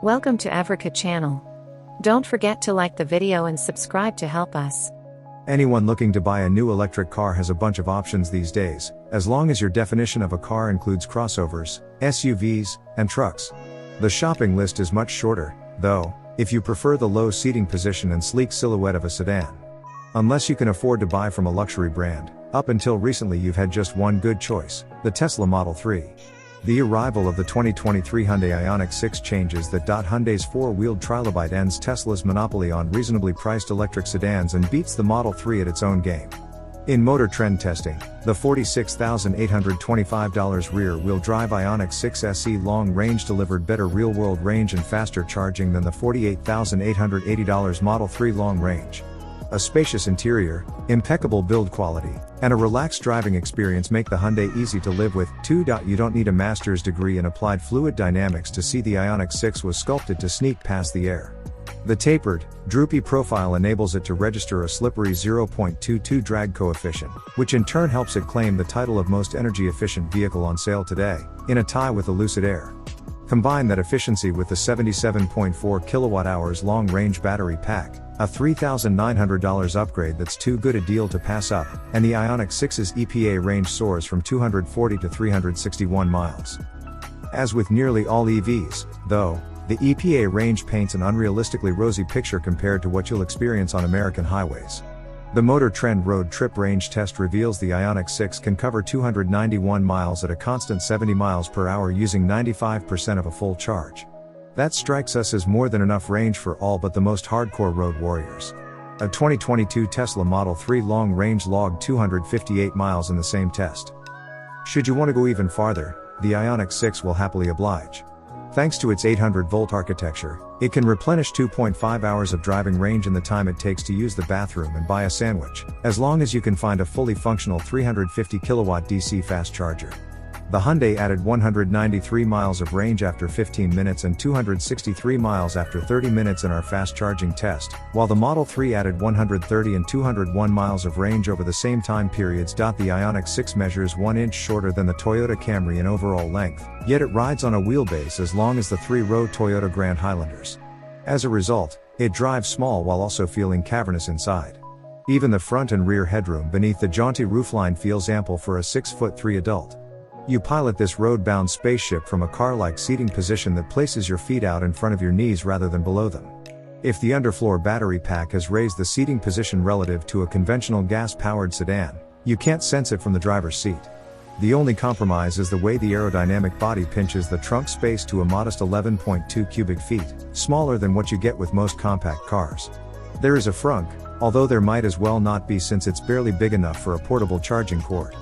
Welcome to Africa channel. Don't forget to like the video and subscribe to help us. Anyone looking to buy a new electric car has a bunch of options these days, as long as your definition of a car includes crossovers, SUVs, and trucks. The shopping list is much shorter, though, if you prefer the low seating position and sleek silhouette of a sedan. Unless you can afford to buy from a luxury brand, up until recently you've had just one good choice, the Tesla Model 3. The arrival of the 2023 Hyundai Ioniq 6 changes that. Hyundai's four-wheeled trilobite ends Tesla's monopoly on reasonably priced electric sedans and beats the Model 3 at its own game. In Motor Trend testing, the $46,825 rear-wheel drive Ioniq 6 SE long range delivered better real-world range and faster charging than the $48,880 Model 3 long range. A spacious interior, impeccable build quality, and a relaxed driving experience make the Hyundai easy to live with. You don't need a master's degree in applied fluid dynamics to see the Ioniq 6 was sculpted to sneak past the air. The tapered, droopy profile enables it to register a slippery 0.22 drag coefficient, which in turn helps it claim the title of most energy-efficient vehicle on sale today, in a tie with the Lucid Air. Combine that efficiency with the 77.4 kWh long-range battery pack, a $3,900 upgrade that's too good a deal to pass up, and the Ioniq 6's EPA range soars from 240 to 361 miles. As with nearly all EVs, though, the EPA range paints an unrealistically rosy picture compared to what you'll experience on American highways. The Motor Trend road trip range test reveals the Ioniq 6 can cover 291 miles at a constant 70 miles per hour using 95% of a full charge. That strikes us as more than enough range for all but the most hardcore road warriors. A 2022 Tesla Model 3 long range logged 258 miles in the same test. Should you want to go even farther, the Ioniq 6 will happily oblige. Thanks to its 800-volt architecture, it can replenish 2.5 hours of driving range in the time it takes to use the bathroom and buy a sandwich, as long as you can find a fully functional 350 kilowatt DC fast charger. The Hyundai added 193 miles of range after 15 minutes and 263 miles after 30 minutes in our fast charging test, while the Model 3 added 130 and 201 miles of range over the same time periods. The Ioniq 6 measures 1 inch shorter than the Toyota Camry in overall length, yet it rides on a wheelbase as long as the 3-row Toyota Grand Highlanders. As a result, it drives small while also feeling cavernous inside. Even the front and rear headroom beneath the jaunty roofline feels ample for a 6'3" adult. You pilot this road-bound spaceship from a car-like seating position that places your feet out in front of your knees rather than below them. If the underfloor battery pack has raised the seating position relative to a conventional gas-powered sedan, you can't sense it from the driver's seat. The only compromise is the way the aerodynamic body pinches the trunk space to a modest 11.2 cubic feet, smaller than what you get with most compact cars. There is a frunk, although there might as well not be since it's barely big enough for a portable charging cord.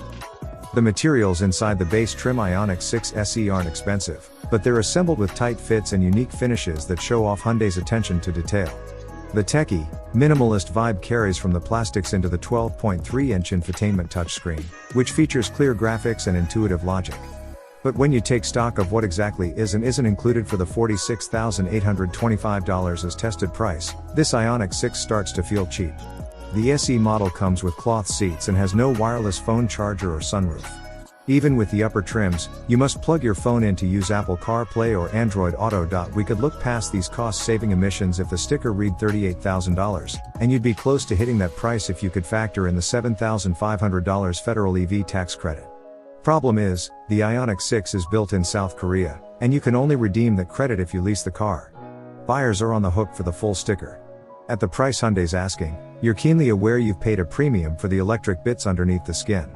The materials inside the base trim Ioniq 6 SE aren't expensive, but they're assembled with tight fits and unique finishes that show off Hyundai's attention to detail. The techie, minimalist vibe carries from the plastics into the 12.3-inch infotainment touchscreen, which features clear graphics and intuitive logic. But when you take stock of what exactly is and isn't included for the $46,825 as tested price, this Ioniq 6 starts to feel cheap. The SE model comes with cloth seats and has no wireless phone charger or sunroof. Even with the upper trims, you must plug your phone in to use Apple CarPlay or Android Auto. We could look past these cost-saving emissions if the sticker read $38,000, and you'd be close to hitting that price if you could factor in the $7,500 federal EV tax credit. Problem is, the Ioniq 6 is built in South Korea, and you can only redeem that credit if you lease the car. Buyers are on the hook for the full sticker. At the price Hyundai's asking, you're keenly aware you've paid a premium for the electric bits underneath the skin.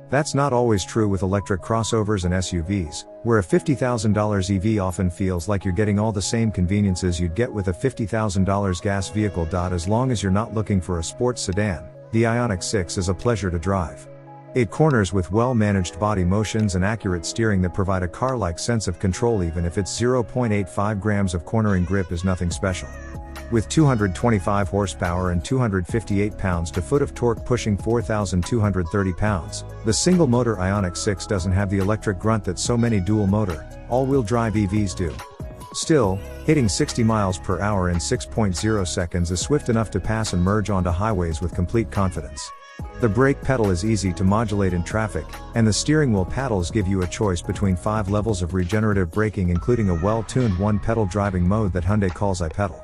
That's not always true with electric crossovers and SUVs, where a $50,000 EV often feels like you're getting all the same conveniences you'd get with a $50,000 gas vehicle. As long as you're not looking for a sports sedan, the Ioniq 6 is a pleasure to drive. It corners with well-managed body motions and accurate steering that provide a car-like sense of control even if its 0.85 grams of cornering grip is nothing special. With 225 horsepower and 258 pounds-to-foot of torque pushing 4,230 pounds, the single-motor Ioniq 6 doesn't have the electric grunt that so many dual-motor, all-wheel drive EVs do. Still, hitting 60 miles per hour in 6.0 seconds is swift enough to pass and merge onto highways with complete confidence. The brake pedal is easy to modulate in traffic, and the steering wheel paddles give you a choice between 5 levels of regenerative braking, including a well-tuned one-pedal driving mode that Hyundai calls iPedal.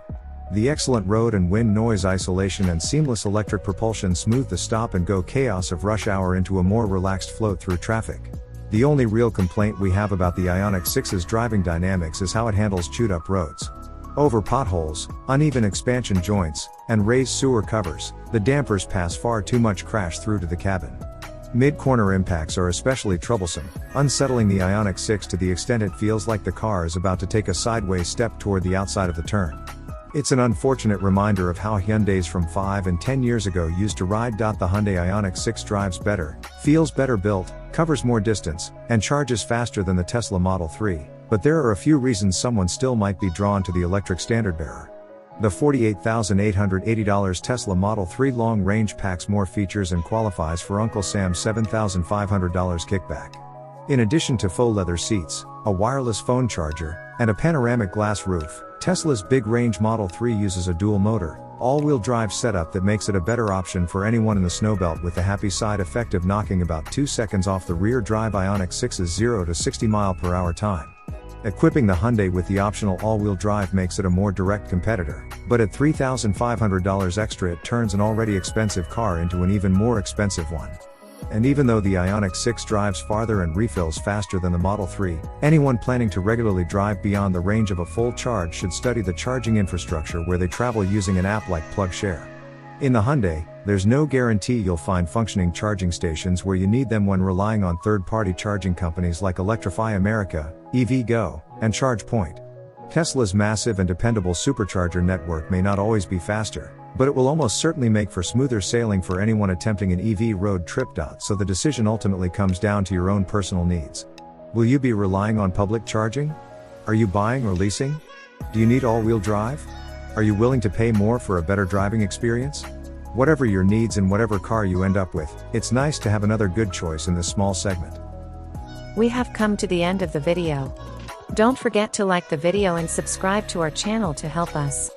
The excellent road and wind noise isolation and seamless electric propulsion smooth the stop-and-go chaos of rush hour into a more relaxed float through traffic. The only real complaint we have about the Ioniq 6's driving dynamics is how it handles chewed-up roads. Over potholes, uneven expansion joints, and raised sewer covers, the dampers pass far too much crash through to the cabin. Mid-corner impacts are especially troublesome, unsettling the Ioniq 6 to the extent it feels like the car is about to take a sideways step toward the outside of the turn. It's an unfortunate reminder of how Hyundais from 5 and 10 years ago used to ride. The Hyundai Ioniq 6 drives better, feels better built, covers more distance, and charges faster than the Tesla Model 3, but there are a few reasons someone still might be drawn to the electric standard bearer. The $48,880 Tesla Model 3 long range packs more features and qualifies for Uncle Sam's $7,500 kickback. In addition to faux leather seats, a wireless phone charger, and a panoramic glass roof, Tesla's big range Model 3 uses a dual motor, all-wheel drive setup that makes it a better option for anyone in the snowbelt, with the happy side effect of knocking about 2 seconds off the rear drive Ioniq 6's 0 to 60 mph time. Equipping the Hyundai with the optional all-wheel drive makes it a more direct competitor, but at $3,500 extra it turns an already expensive car into an even more expensive one. And even though the Ioniq 6 drives farther and refills faster than the Model 3, anyone planning to regularly drive beyond the range of a full charge should study the charging infrastructure where they travel using an app like PlugShare. In the Hyundai, there's no guarantee you'll find functioning charging stations where you need them when relying on third-party charging companies like Electrify America, EVgo, and ChargePoint. Tesla's massive and dependable supercharger network may not always be faster, but it will almost certainly make for smoother sailing for anyone attempting an EV road trip. So the decision ultimately comes down to your own personal needs. Will you be relying on public charging? Are you buying or leasing? Do you need all-wheel drive? Are you willing to pay more for a better driving experience? Whatever your needs and whatever car you end up with, it's nice to have another good choice in this small segment. We have come to the end of the video. Don't forget to like the video and subscribe to our channel to help us.